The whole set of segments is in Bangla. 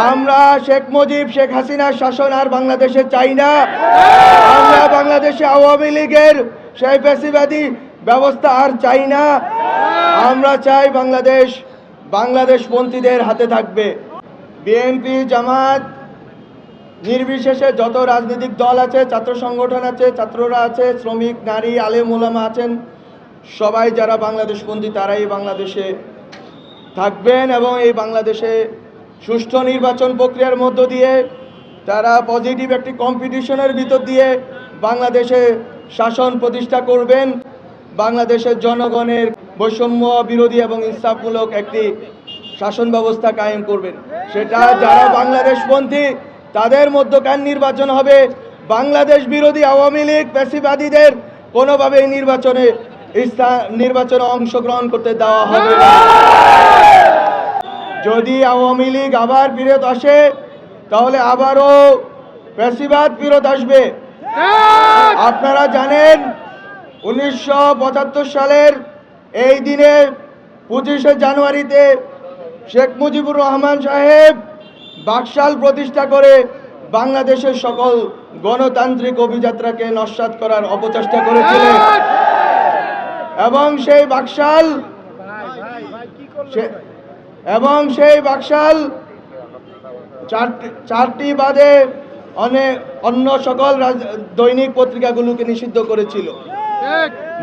আমরা শেখ মুজিব শেখ হাসিনার শাসন আর বাংলাদেশে চাই না। আমরা বাংলাদেশে আওয়ামী লীগের সেই ফ্যাসিবাদী ব্যবস্থা আর চাই না। আমরা চাই বাংলাদেশপন্থীদের হাতে থাকবে। বিএনপি, জামাত নির্বিশেষে যত রাজনৈতিক দল আছে, ছাত্র সংগঠন আছে, ছাত্ররা আছে, শ্রমিক, নারী, আলেম ওলামা আছেন, সবাই যারা বাংলাদেশপন্থী তারাই বাংলাদেশে থাকবেন এবং এই বাংলাদেশে সুষ্ঠু নির্বাচন প্রক্রিয়ার মধ্য দিয়ে তারা পজিটিভ একটি কম্পিটিশনের ভিতর দিয়ে বাংলাদেশে শাসন প্রতিষ্ঠা করবেন। বাংলাদেশের জনগণের বৈষম্য বিরোধী এবং ইনসাফমূলক একটি শাসন ব্যবস্থা কায়েম করবেন। সেটা যারা বাংলাদেশপন্থী তাদের মধ্যকার নির্বাচন হবে। বাংলাদেশ বিরোধী আওয়ামী লীগ ফ্যাসিবাদীদের কোনোভাবেই নির্বাচনে অংশগ্রহণ করতে দেওয়া হবে না। যদি আওয়ামী লীগ আবার ফিরত আসে তাহলে আবারও ফ্যাসিবাদ ফিরত আসবে। আপনারা জানেন 1975 সালের এই দিনে 25শে জানুয়ারিতে শেখ মুজিবুর রহমান সাহেব বাকশাল প্রতিষ্ঠা করে বাংলাদেশের সকল গণতান্ত্রিক অভিযাত্রাকে নস্যাৎ করার অপচেষ্টা করেছিলেন এবং সেই বাকশাল চারটি বাদে অন্য সকল দৈনিক পত্রিকাগুলোকে নিষিদ্ধ করেছিল,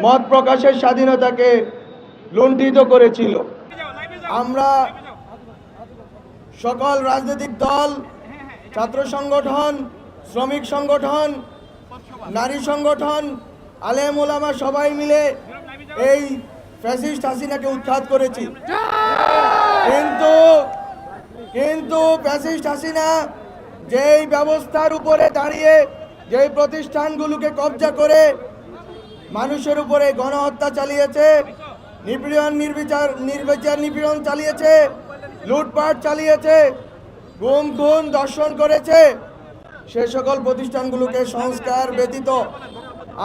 মত প্রকাশের স্বাধীনতাকে লুণ্ঠিত করেছিল। আমরা সকল রাজনৈতিক দল, ছাত্র সংগঠন, শ্রমিক সংগঠন, নারী সংগঠন, আলেম ওলামা সবাই মিলে এই ফ্যাসিস্ট হাসিনাকে উৎখাত করেছি। কিন্তু ফ্যাসিস্ট হাসিনা যেই ব্যবস্থার উপরে দাঁড়িয়ে যেই প্রতিষ্ঠানগুলোকে কব্জা করে মানুষের উপরে গণহত্যা চালিয়েছে, নির্বিচার চালিয়েছে, লুটপাট চালিয়েছে, গুম খুন দর্শন করেছে, সে সকল প্রতিষ্ঠানগুলোকে সংস্কার ব্যতীত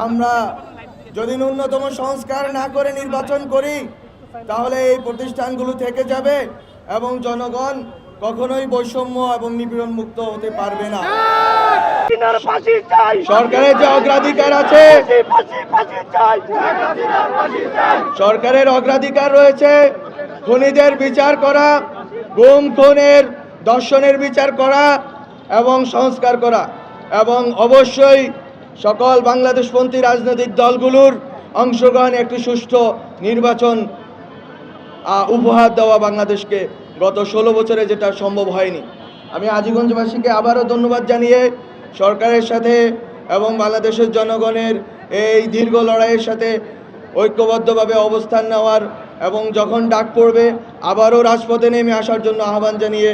আমরা যদি ন্যূনতম সংস্কার না করে নির্বাচন করি তাহলে এই প্রতিষ্ঠানগুলো থেকে যাবে এবং জনগণ কখনোই বৈষম্য এবং নিপীড়ন মুক্ত হতে পারবে না। সরকারের যে অগ্রাধিকার আছে, সরকারের অগ্রাধিকার রয়েছে খুনিদের বিচার করা, গুম খুনের দর্শনের বিচার করা এবং সংস্কার করা, এবং অবশ্যই সকল বাংলাদেশপন্থী রাজনৈতিক দলগুলোর অংশগ্রহণে একটি সুষ্ঠু নির্বাচন উপহার দেওয়া বাংলাদেশকে। গত 16 বছরে যেটা সম্ভব হয়নি। আমি আজিগঞ্জবাসীকে আবারও ধন্যবাদ জানিয়ে সরকারের সাথে এবং বাংলাদেশের জনগণের এই দীর্ঘ লড়াইয়ের সাথে ঐক্যবদ্ধভাবে অবস্থান নেওয়ার এবং যখন ডাক পড়বে আবারও রাজপথে নেমে আসার জন্য আহ্বান জানিয়ে